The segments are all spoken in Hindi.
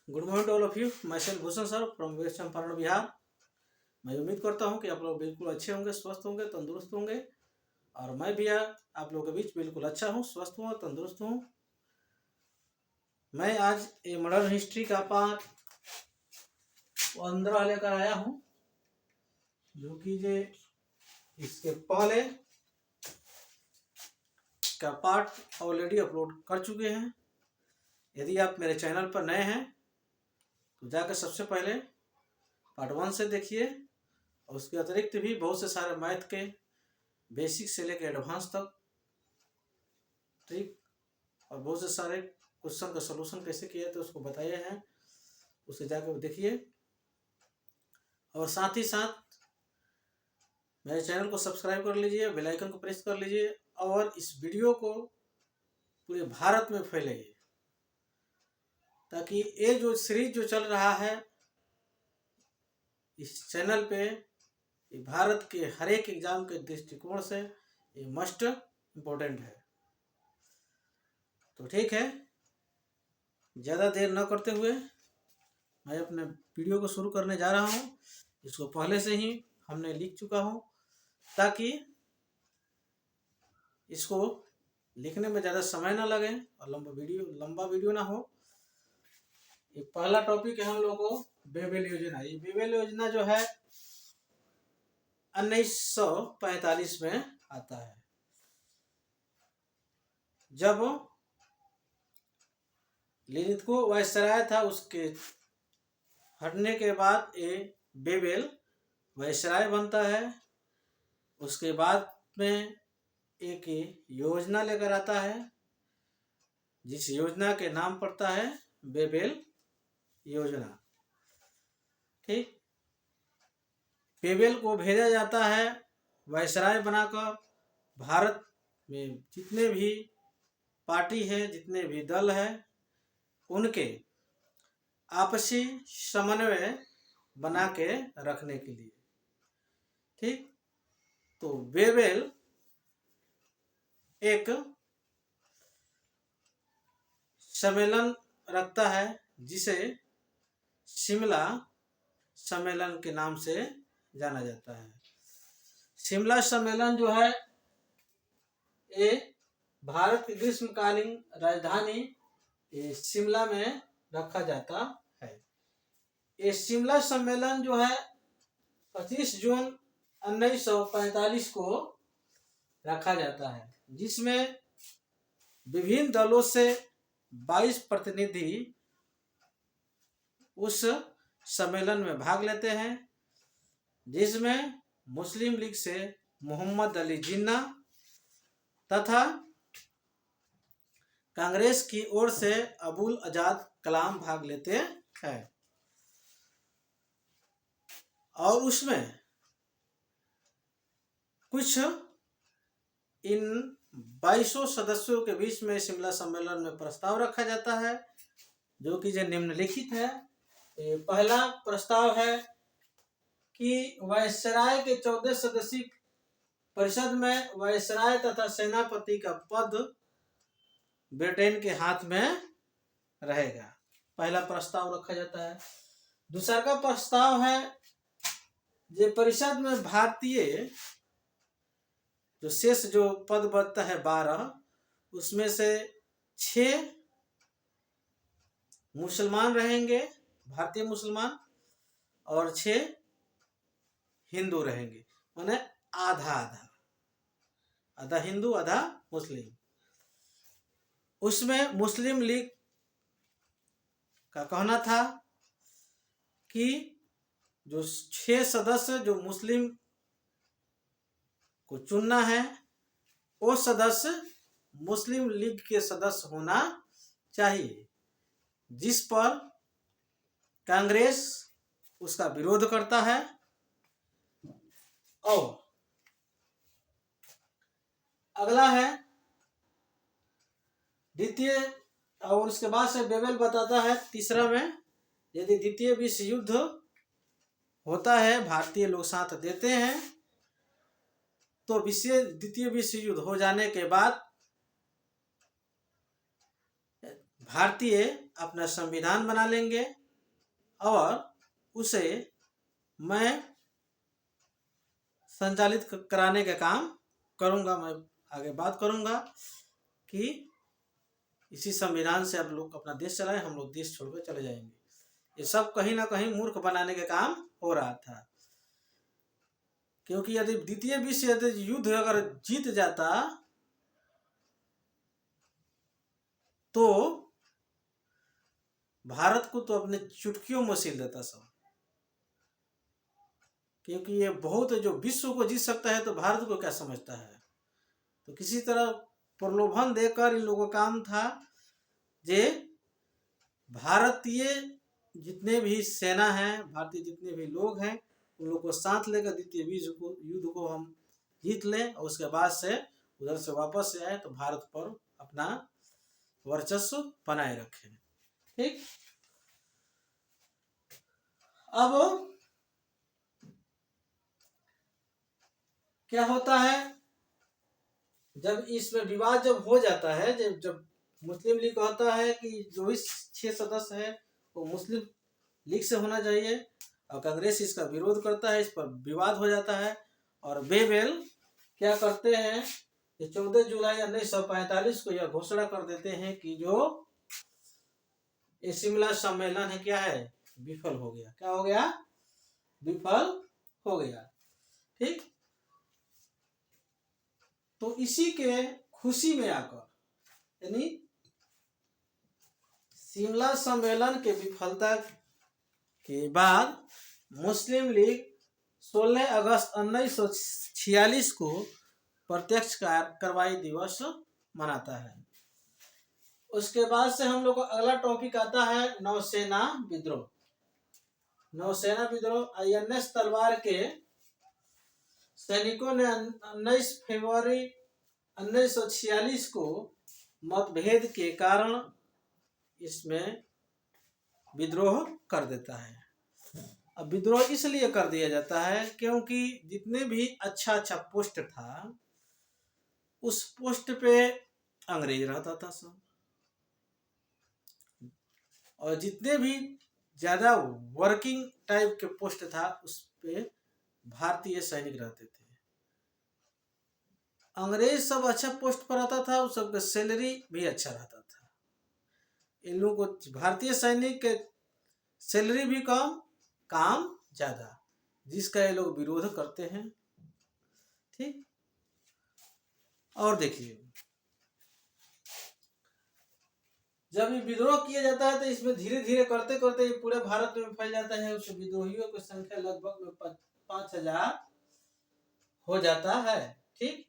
Good morning to all of you. Myself Bhushan sir from west Champaran Bihar. मैं उम्मीद करता हूं कि आप लोग बिल्कुल अच्छे होंगे, स्वस्थ होंगे, तंदुरुस्त होंगे। और मैं भी आप लोगों के बीच बिल्कुल अच्छा हूं, स्वस्थ हूं और तंदुरुस्त हूं। मैं आज ये मॉडर्न हिस्ट्री का पार्ट 15 लेकर आया हूं, जो कि जे इसके पहले का पार्ट ऑलरेडी अपलोड कर चुके हैं। यदि आप मेरे चैनल पर नए हैं तो जाकर सबसे पहले पार्ट 1 से देखिए। और उसके अतिरिक्त भी बहुत से सारे मैथ के बेसिक से लेकर एडवांस तक ट्रिक और बहुत से सारे क्वेश्चन का सलूशन कैसे किया तो उसको बताए हैं, उसे जाकर देखिए। और साथ ही साथ मेरे चैनल को सब्सक्राइब कर लीजिए, बेल आइकन को प्रेस कर लीजिए और इस वीडियो को पूरे भारत में फैलाइए, ताकि ये जो सीरीज जो चल रहा है इस चैनल पे, ये भारत के हर एक एग्जाम के दृष्टिकोण से ये मस्ट इम्पोर्टेंट है। तो ठीक है, ज़्यादा देर न करते हुए मैं अपने वीडियो को शुरू करने जा रहा हूँ। इसको पहले से ही हमने लिख चुका हूँ ताकि इसको लिखने में ज़्यादा समय ना लगे और लंबा वीडियो ना हो। ये पहला टॉपिक है हम लोगों को बेबेल योजना। ये बेबेल योजना जो है 1945 में आता है, जब लिनिथको वायसराय था। उसके हटने के बाद ये बेबेल वायसराय बनता है। उसके बाद में एक योजना लेकर आता है, जिस योजना के नाम पड़ता है बेबेल योजना। ठीक, बेबेल को भेजा जाता है वायसराय बनाकर। भारत में जितने भी पार्टी है, जितने भी दल है, उनके आपसी समन्वय बना के रखने के लिए। ठीक, तो बेबेल एक सम्मेलन रखता है जिसे शिमला सम्मेलन के नाम से जाना जाता है। शिमला सम्मेलन जो है ये भारत की ग्रीष्मकालीन राजधानी शिमला में रखा जाता है। ये शिमला सम्मेलन जो है 25 जून 1945 को रखा जाता है, जिसमें विभिन्न दलों से 22 प्रतिनिधि उस सम्मेलन में भाग लेते हैं, जिसमें मुस्लिम लीग से मोहम्मद अली जिन्ना तथा कांग्रेस की ओर से अबुल आजाद कलाम भाग लेते हैं। और उसमें कुछ इन 22 सदस्यों के बीच में शिमला सम्मेलन में प्रस्ताव रखा जाता है, जो कि जो निम्नलिखित है। पहला प्रस्ताव है कि वायसराय के 14 सदस्यीय परिषद में वायसराय तथा सेनापति का पद ब्रिटेन के हाथ में रहेगा। पहला प्रस्ताव रखा जाता है। दूसरा का प्रस्ताव है जो परिषद में भारतीय जो शेष जो पद बचता है 12, उसमें से 6 मुसलमान रहेंगे, भारतीय मुसलमान, और 6 हिंदू रहेंगे। माने आधा आधा, आधा हिंदू आधा मुस्लिम। उसमें मुस्लिम लीग का कहना था कि जो 6 सदस्य जो मुस्लिम को चुनना है, वो सदस्य मुस्लिम लीग के सदस्य होना चाहिए, जिस पर कांग्रेस उसका विरोध करता है। और अगला है द्वितीय, और उसके बाद से बेबेल बताता है तीसरा में, यदि द्वितीय विश्व युद्ध होता है, भारतीय लोग साथ देते हैं, तो द्वितीय विश्व युद्ध हो जाने के बाद भारतीय अपना संविधान बना लेंगे और उसे मैं संचालित कराने का काम करूंगा। मैं आगे बात करूंगा कि इसी संविधान से आप लोग अपना देश चलाएं, हम लोग देश छोड़कर चले जाएंगे। ये सब कहीं ना कहीं मूर्ख बनाने का काम हो रहा था, क्योंकि यदि द्वितीय विश्व युद्ध अगर जीत जाता तो भारत को तो अपने चुटकियों में सिल देता सब, क्योंकि ये बहुत जो विश्व को जीत सकता है तो भारत को क्या समझता है। तो किसी तरह प्रलोभन देकर इन लोगों का काम था जे भारतीय जितने भी सेना है, भारतीय जितने भी लोग हैं, उन लोग को साथ लेकर द्वितीय युद्ध को हम जीत लें और उसके बाद से उधर से वापस से आए तो भारत पर अपना वर्चस्व बनाए रखें। ठीक, अब क्या होता है जब इसमें विवाद जब हो जाता है, जब मुस्लिम लीग कहता है कि जो भी 6 सदस्य है वो मुस्लिम लीग से होना चाहिए और कांग्रेस इसका विरोध करता है, इस पर विवाद हो जाता है और बेवेल क्या करते हैं कि 14 जुलाई 1945 को यह घोषणा कर देते हैं कि जो ये शिमला सम्मेलन है क्या है, विफल हो गया। क्या हो गया? विफल हो गया। ठीक, तो इसी के खुशी में आकर यानी शिमला सम्मेलन के विफलता के बाद मुस्लिम लीग 16 अगस्त 1946 को प्रत्यक्ष कार्रवाई दिवस मनाता है। उसके बाद से हम लोग को अगला टॉपिक आता है नौसेना विद्रोह। नौसेना विद्रोह INS तलवार के सैनिकों ने 19 फरवरी 1946 को मतभेद के कारण इसमें विद्रोह कर देता है। अब विद्रोह इसलिए कर दिया जाता है क्योंकि जितने भी अच्छा पोस्ट था उस पोस्ट पे अंग्रेज रहता था सब, और जितने भी ज्यादा वर्किंग टाइप के पोस्ट था उस पे भारतीय सैनिक रहते थे। अंग्रेज सब अच्छा पोस्ट पर आता था, उस सबका सैलरी भी अच्छा रहता था। इन लोगों को भारतीय सैनिक के सैलरी भी कम, काम ज्यादा, जिसका ये लोग विरोध करते हैं। ठीक, और देखिए जब ये विद्रोह किया जाता है तो इसमें धीरे धीरे करते करते ये पूरे भारत में फैल जाता है। उस विद्रोहियों की संख्या लगभग 5000 हो जाता है। ठीक,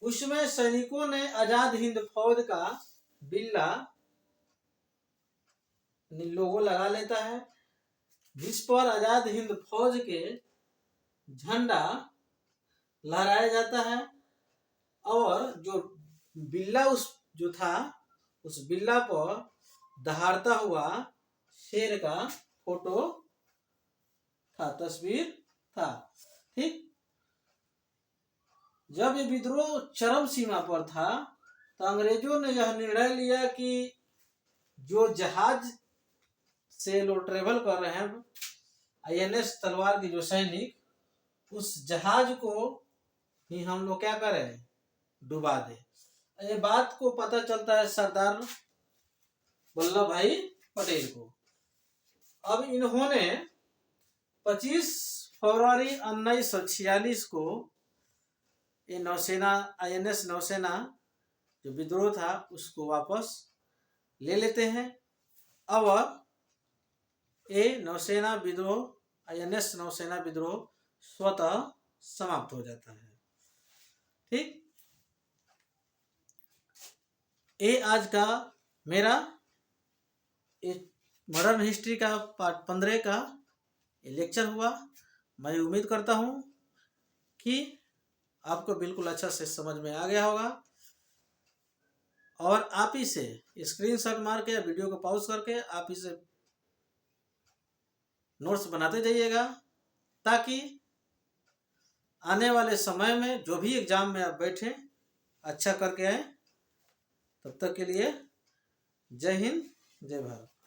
उसमें सैनिकों ने आजाद हिंद फौज का बिल्ला लोगो लगा लेता है, जिस पर आजाद हिंद फौज के झंडा लहराया जाता है और जो बिल्ला उस जो था उस बिल्ला पर दहाड़ता हुआ शेर का फोटो था, तस्वीर था। ठीक, जब ये विद्रोह चरम सीमा पर था तो अंग्रेजों ने यह निर्णय लिया कि जो जहाज से लोग ट्रेवल कर रहे हैं INS तलवार की जो सैनिक, उस जहाज को ही हम लोग क्या करें, डुबा दे। ये बात को पता चलता है सरदार वल्लभ भाई पटेल को। अब इन्होंने 25 फरवरी 1946 को ये नौसेना INS नौसेना जो विद्रोह था उसको वापस ले लेते हैं और ये नौसेना विद्रोह INS नौसेना विद्रोह स्वतः समाप्त हो जाता है। ठीक, ये आज का मेरा मॉडर्न हिस्ट्री का पार्ट 15 का लेक्चर हुआ। मैं उम्मीद करता हूँ कि आपको बिल्कुल अच्छा से समझ में आ गया होगा और आप इसे स्क्रीनशॉट मार के या वीडियो को पॉज करके आप इसे नोट्स बनाते जाइएगा, ताकि आने वाले समय में जो भी एग्जाम में आप बैठे अच्छा करके आए। तब तक के लिए जय हिंद, जय भारत।